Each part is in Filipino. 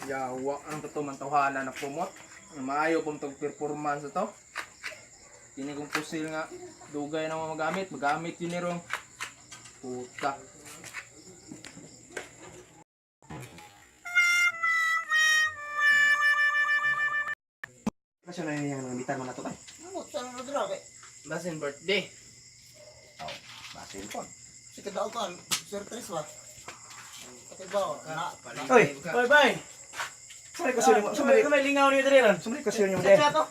Yawa ang totoo mantuhanan na promote. Maayo pong tog performance ito. Kini kong pusil nga dugay na magamit yun niro. Puta. Kasi na yung nangitan mo na to ba? Ano, saan mo dira kay? Basin birthday. Oo, basin po. Si kadao ka, surprise ba? Kati ba? Na, Oy, Bye bye. sumali ko siya mo. Sumali May lingaw niyo diri ron. ko siya mo. Sa to.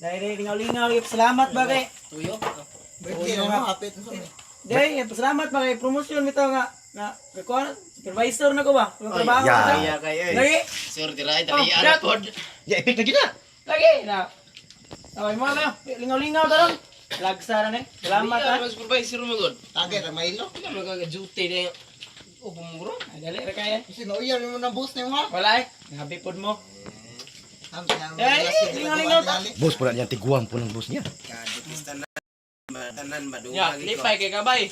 Dahil lingaw-lingaw, salamat ba kay? Tuyo. birthday na mo, hapit mo sa Day, salamat ba kay promotion nito nga kuan supervisor na ko ba? Yung trabaho yeah. ko. Iya kay ay. Lagi. Sir diray Oh, tali ana pod. Ya, epic na gina. Lagi na. Okay, mo na. Lingaw-lingaw daron. Lagsara ni. Salamat ha. Mas supervisor mo god. Tagay ra mailo. Ika magaga-duty na ubumuro. Ay, dali ra kaya. Sino iyan mo na boss nimo ha? Wala eh. Ngabi pod mo. Ang kaya lingaw-lingaw ta. Bos pula niya tiguan po ng bos niya. Kadipis tanan madungan Ya, lipay kay kabay.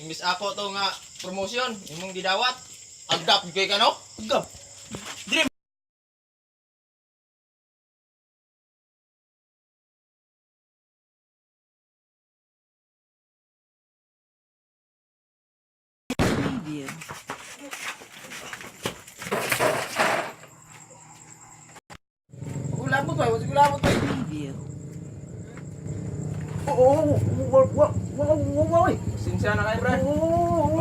Imbis ako to nga promotion, imong gidawat. Agdap kay kano? Agap. Ulabot ba? Ulabot ba? Wow. Sinsya na kayo, Brad. Wala.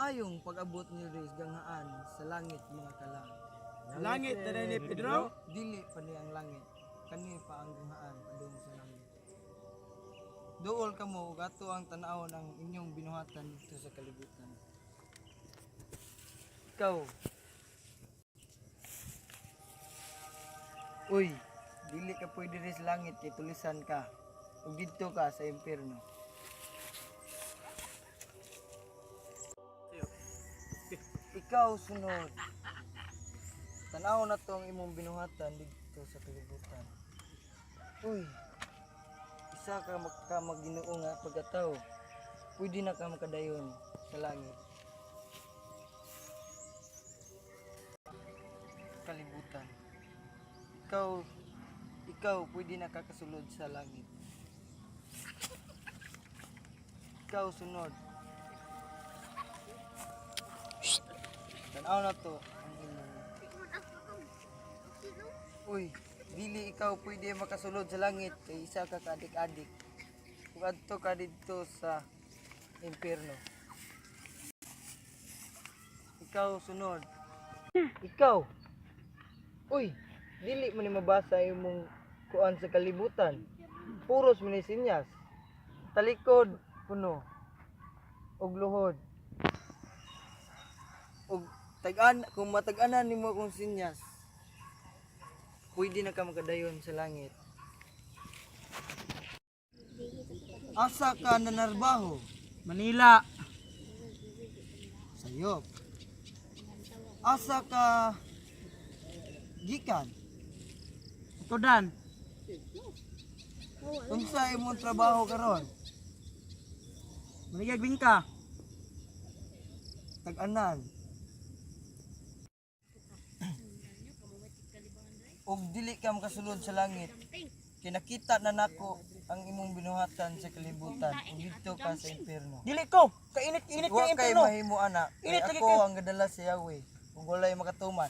Maayong pag-abot ni Riz ganghaan sa langit mga kalang. Langit na ni Pedro. Dili pa ni ang langit, kani pa ang ganghaan padung sa langit. Duol kamo ug ato ang tan-aw ng inyong binuhatan dito sa kalibutan. Ikaw. Uy, dili ka pwede rin sa langit kay tulisan ka. Ug didto ka sa impyerno. Ikaw sunod. Tanaw na to ang imong binuhatan dito sa kalibutan. Uy, isa ka Maginoo nga pagkatao. Pwede na ka makadayon sa langit. Kalibutan. Ikaw pwede na kakasulod sa langit. Ikaw sunod. Tanaw na to ang imong. Uy, dili ikaw pwede makasulod sa langit kay isa ka kaadik-adik. Kung adto ka dito sa impyerno. Ikaw sunod. Ikaw. Uy, dili man ni mabasa imong kuan sa kalibutan. Puros man ni sinyas. Talikod puno. Og luhod. Og kung matag-anan nimo akong sinyas, pwede na ka makadayon sa langit. Asa ka nanarbaho? Manila. Sayop. Asa ka gikan? Tudan. Unsa imong trabaho karon? Manigag bingka. Tag-anan. Og dili ka makasulod sa langit. Kinakita na nako ang imong binuhatan sa kalibutan. Ug dito ka sa impierno. Dili ko. Kainit-init Wa kay kay impierno. mahimo ana. Kay Init lagi ako ka. ang gadala sa Yahweh. Kung walay makatuman.